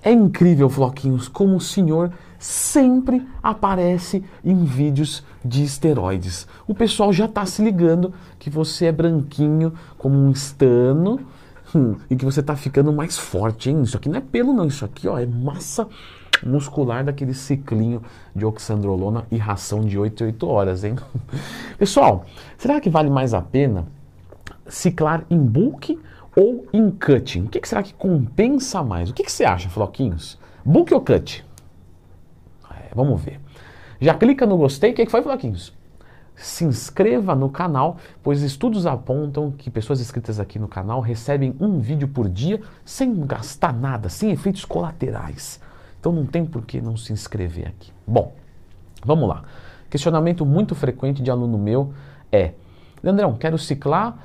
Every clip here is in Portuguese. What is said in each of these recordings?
É incrível, Floquinhos, como o senhor sempre aparece em vídeos de esteroides. O pessoal já está se ligando que você é branquinho como um estano e que você está ficando mais forte, hein? Isso aqui não é pelo não, isso aqui ó, é massa muscular daquele ciclinho de oxandrolona e ração de 8 em 8 horas, hein? Pessoal, será que vale mais a pena ciclar em bulk ou em cutting? O que será que compensa mais? O que você acha, Floquinhos? Bulk ou cut? Vamos ver. Já clica no gostei. O que foi, Floquinhos? Se inscreva no canal, pois estudos apontam que pessoas inscritas aqui no canal recebem um vídeo por dia sem gastar nada, sem efeitos colaterais. Então não tem por que não se inscrever aqui. Bom, vamos lá. Questionamento muito frequente de aluno meu é: Leandrão, quero ciclar,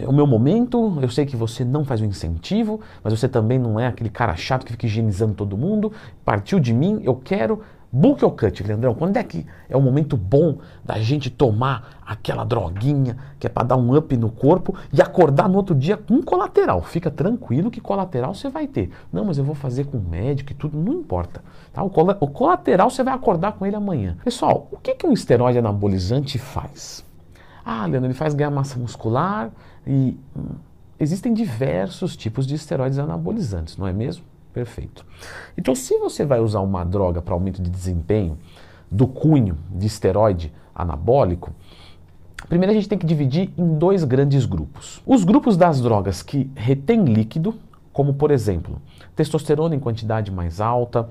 o meu momento, eu sei que você não faz o incentivo, mas você também não é aquele cara chato que fica higienizando todo mundo, partiu de mim, eu quero bulk ou cut, Leandrão? Quando é que é o momento bom da gente tomar aquela droguinha que é para dar um up no corpo e acordar no outro dia com colateral? Fica tranquilo que colateral você vai ter. Não, mas eu vou fazer com médico e tudo, não importa. Tá? O colateral você vai acordar com ele amanhã. Pessoal, o que um esteroide anabolizante faz? Ah, Leandro, ele faz ganhar massa muscular e existem diversos tipos de esteroides anabolizantes, não é mesmo? Perfeito. Então, se você vai usar uma droga para aumento de desempenho do cunho de esteroide anabólico, primeiro a gente tem que dividir em dois grandes grupos. Os grupos das drogas que retêm líquido, como por exemplo, testosterona em quantidade mais alta,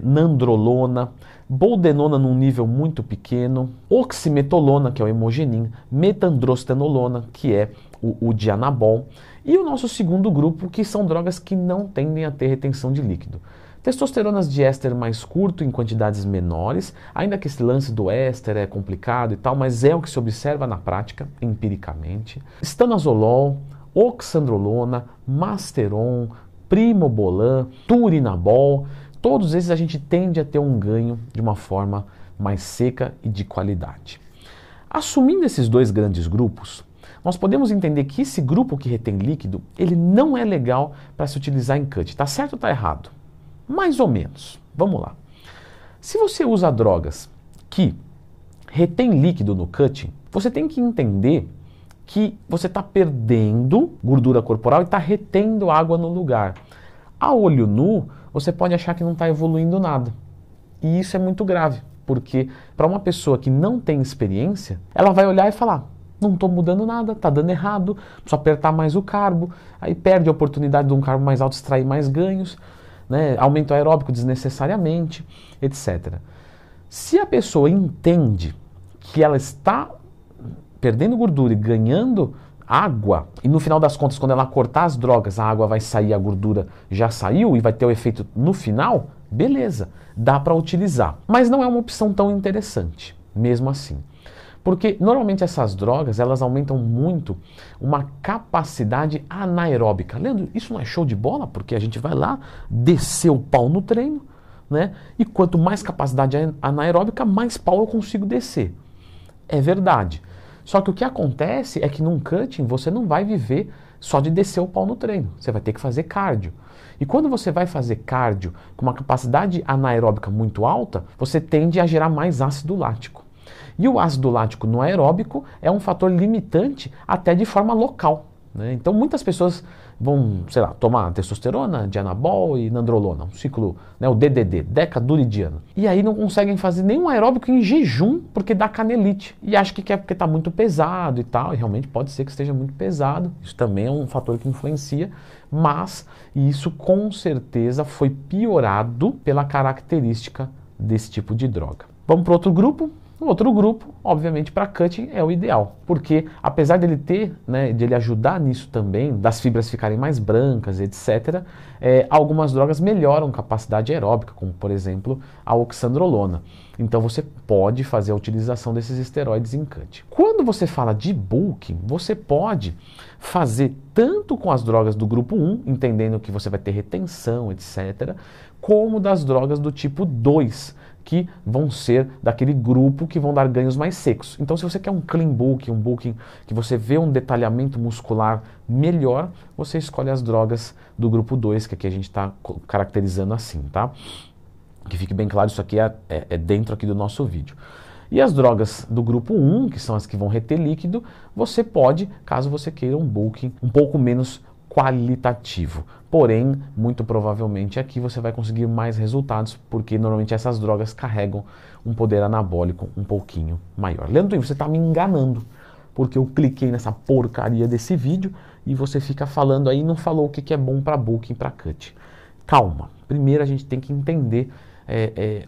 nandrolona, boldenona num nível muito pequeno, oximetolona, que é o hemogenin, metandrostenolona, que é o dianabol, e o nosso segundo grupo, que são drogas que não tendem a ter retenção de líquido. Testosteronas de éster mais curto em quantidades menores, ainda que esse lance do éster é complicado e tal, mas é o que se observa na prática, empiricamente. Estanozolol, oxandrolona, masteron, primobolan, turinabol, todos esses a gente tende a ter um ganho de uma forma mais seca e de qualidade. Assumindo esses dois grandes grupos, nós podemos entender que esse grupo que retém líquido, ele não é legal para se utilizar em cut. Tá certo ou tá errado? Mais ou menos. Vamos lá. Se você usa drogas que retém líquido no cutting, você tem que entender que você está perdendo gordura corporal e está retendo água no lugar. A olho nu, você pode achar que não está evoluindo nada. E isso é muito grave, porque para uma pessoa que não tem experiência, ela vai olhar e falar: não estou mudando nada, está dando errado, preciso apertar mais o carbo, aí perde a oportunidade de um carbo mais alto extrair mais ganhos, né? Aumento aeróbico desnecessariamente, etc. Se a pessoa entende que ela está perdendo gordura e ganhando água, e no final das contas, quando ela cortar as drogas, a água vai sair, a gordura já saiu e vai ter o efeito no final, beleza, dá para utilizar. Mas não é uma opção tão interessante, mesmo assim. Porque normalmente essas drogas, elas aumentam muito uma capacidade anaeróbica. Leandro, isso não é show de bola? Porque a gente vai lá, descer o pau no treino, né? E quanto mais capacidade anaeróbica, mais pau eu consigo descer. É verdade. Só que o que acontece é que num cutting você não vai viver só de descer o pau no treino. Você vai ter que fazer cardio. E quando você vai fazer cardio com uma capacidade anaeróbica muito alta, você tende a gerar mais ácido lático. E o ácido lático no aeróbico é um fator limitante até de forma local, né? Então muitas pessoas vão, sei lá, tomar testosterona, dianabol e nandrolona, um ciclo, né, o DDD, decaduridiano. E aí não conseguem fazer nenhum aeróbico em jejum porque dá canelite. E acha que é porque está muito pesado e tal, e realmente pode ser que esteja muito pesado. Isso também é um fator que influencia, mas isso com certeza foi piorado pela característica desse tipo de droga. Vamos para outro grupo? O outro grupo, obviamente, para cutting é o ideal, porque apesar dele ter, né, de ele ajudar nisso também, das fibras ficarem mais brancas, etc., algumas drogas melhoram capacidade aeróbica, como por exemplo a oxandrolona. Então você pode fazer a utilização desses esteroides em cutting. Quando você fala de bulking, você pode fazer tanto com as drogas do grupo 1, entendendo que você vai ter retenção, etc., como das drogas do tipo 2, que vão ser daquele grupo que vão dar ganhos mais secos. Então, se você quer um clean bulking, um bulking que você vê um detalhamento muscular melhor, você escolhe as drogas do grupo 2, que aqui a gente está caracterizando assim, tá? Que fique bem claro, isso aqui é dentro aqui do nosso vídeo. E as drogas do grupo 1, que são as que vão reter líquido, você pode, caso você queira um bulking um pouco menos qualitativo. Porém, muito provavelmente aqui você vai conseguir mais resultados, porque normalmente essas drogas carregam um poder anabólico um pouquinho maior. Leandro, você está me enganando, porque eu cliquei nessa porcaria desse vídeo e você fica falando aí e não falou o que é bom para bulking e para cut. Calma, primeiro a gente tem que entender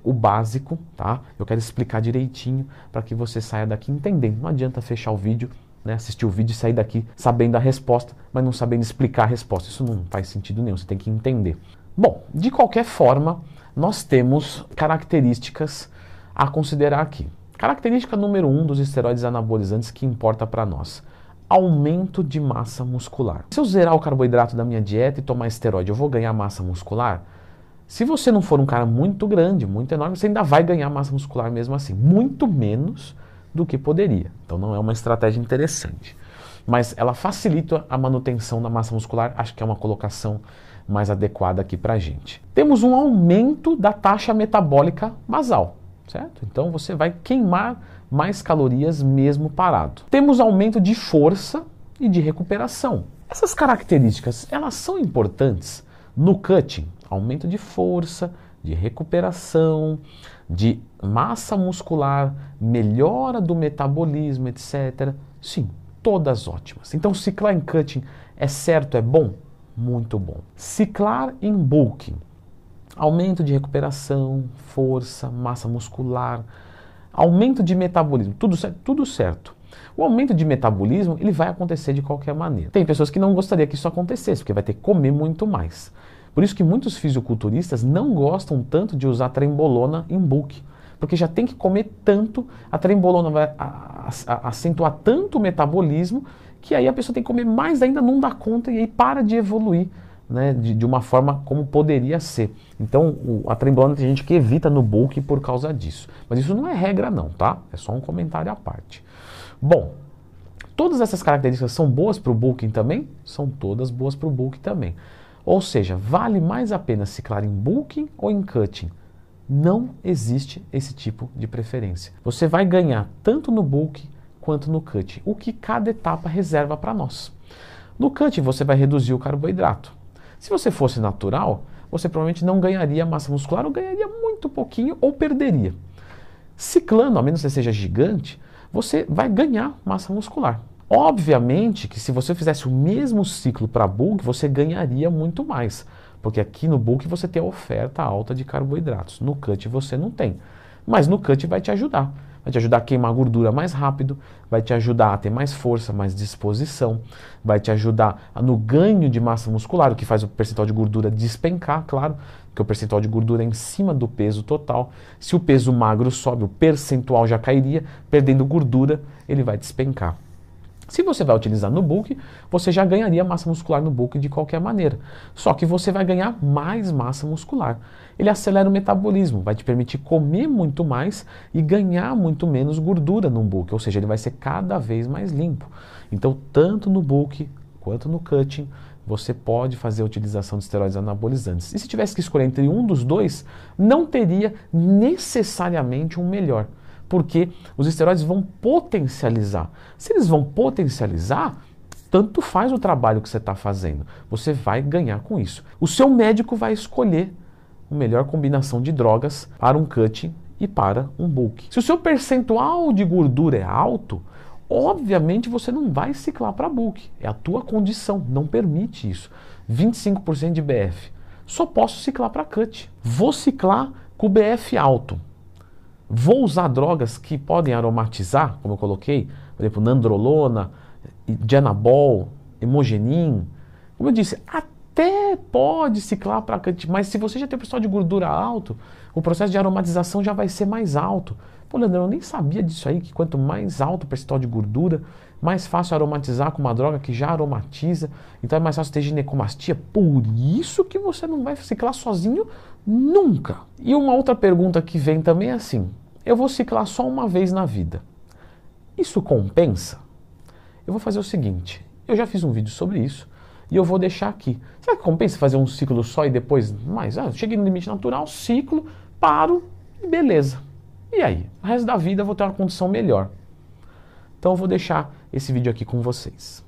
o básico, tá? Eu quero explicar direitinho para que você saia daqui entendendo. Não adianta fechar o vídeo, né, assistir o vídeo e sair daqui sabendo a resposta, mas não sabendo explicar a resposta. Isso não faz sentido nenhum, você tem que entender. Bom, de qualquer forma, nós temos características a considerar aqui. Característica número 1 dos esteroides anabolizantes que importa para nós: aumento de massa muscular. Se eu zerar o carboidrato da minha dieta e tomar esteroide, eu vou ganhar massa muscular? Se você não for um cara muito grande, muito enorme, você ainda vai ganhar massa muscular mesmo assim. Muito menos do que poderia. Então não é uma estratégia interessante. Mas ela facilita a manutenção da massa muscular. Acho que é uma colocação mais adequada aqui pra gente. Temos um aumento da taxa metabólica basal, certo? Então você vai queimar mais calorias mesmo parado. Temos aumento de força e de recuperação. Essas características, elas são importantes no cutting. Aumento de força, de recuperação, de massa muscular, melhora do metabolismo, etc. Sim, todas ótimas. Então ciclar em cutting é certo, é bom? Muito bom. Ciclar em bulking, aumento de recuperação, força, massa muscular, aumento de metabolismo, tudo certo. O aumento de metabolismo, ele vai acontecer de qualquer maneira. Tem pessoas que não gostariam que isso acontecesse, porque vai ter que comer muito mais. Por isso que muitos fisiculturistas não gostam tanto de usar trembolona em bulk, porque já tem que comer tanto, a trembolona vai acentuar tanto o metabolismo, que aí a pessoa tem que comer mais ainda, não dá conta e aí para de evoluir, né, de uma forma como poderia ser. Então a trembolona tem gente que evita no bulk por causa disso. Mas isso não é regra não, tá? É só um comentário à parte. Bom, todas essas características são boas para o bulking também? São todas boas para o bulking também. Ou seja, vale mais a pena ciclar em bulking ou em cutting? Não existe esse tipo de preferência. Você vai ganhar tanto no bulking quanto no cutting, o que cada etapa reserva para nós. No cutting você vai reduzir o carboidrato. Se você fosse natural, você provavelmente não ganharia massa muscular ou ganharia muito pouquinho ou perderia. Ciclando, a menos que você seja gigante, você vai ganhar massa muscular. Obviamente que se você fizesse o mesmo ciclo para bulk, você ganharia muito mais, porque aqui no bulk você tem a oferta alta de carboidratos, no cut você não tem. Mas no cut vai te ajudar a queimar gordura mais rápido, vai te ajudar a ter mais força, mais disposição, vai te ajudar no ganho de massa muscular, o que faz o percentual de gordura despencar, claro, porque o percentual de gordura é em cima do peso total. Se o peso magro sobe, o percentual já cairia, perdendo gordura, ele vai despencar. Se você vai utilizar no bulk, você já ganharia massa muscular no bulk de qualquer maneira. Só que você vai ganhar mais massa muscular. Ele acelera o metabolismo, vai te permitir comer muito mais e ganhar muito menos gordura no bulk. Ou seja, ele vai ser cada vez mais limpo. Então, tanto no bulk quanto no cutting, você pode fazer a utilização de esteroides anabolizantes. E se tivesse que escolher entre um dos dois, não teria necessariamente um melhor. Porque os esteroides vão potencializar. Se eles vão potencializar, tanto faz o trabalho que você está fazendo. Você vai ganhar com isso. O seu médico vai escolher a melhor combinação de drogas para um cutting e para um bulk. Se o seu percentual de gordura é alto, obviamente você não vai ciclar para bulk. É a tua condição, não permite isso. 25% de BF. Só posso ciclar para cut. Vou ciclar com o BF alto. Vou usar drogas que podem aromatizar, como eu coloquei, por exemplo, nandrolona, dianabol, hemogenin. Como eu disse, até pode ciclar para... Mas se você já tem um percentual de gordura alto, o processo de aromatização já vai ser mais alto. Pô, Leandro, eu nem sabia disso aí, que quanto mais alto o percentual de gordura, mais fácil aromatizar com uma droga que já aromatiza. Então é mais fácil ter ginecomastia. Por isso que você não vai ciclar sozinho nunca. E uma outra pergunta que vem também é assim: eu vou ciclar só uma vez na vida. Isso compensa? Eu vou fazer o seguinte, eu já fiz um vídeo sobre isso e eu vou deixar aqui. Será que compensa fazer um ciclo só e depois mais? Cheguei no limite natural, ciclo, paro e beleza. E aí? O resto da vida eu vou ter uma condição melhor. Então eu vou deixar esse vídeo aqui com vocês.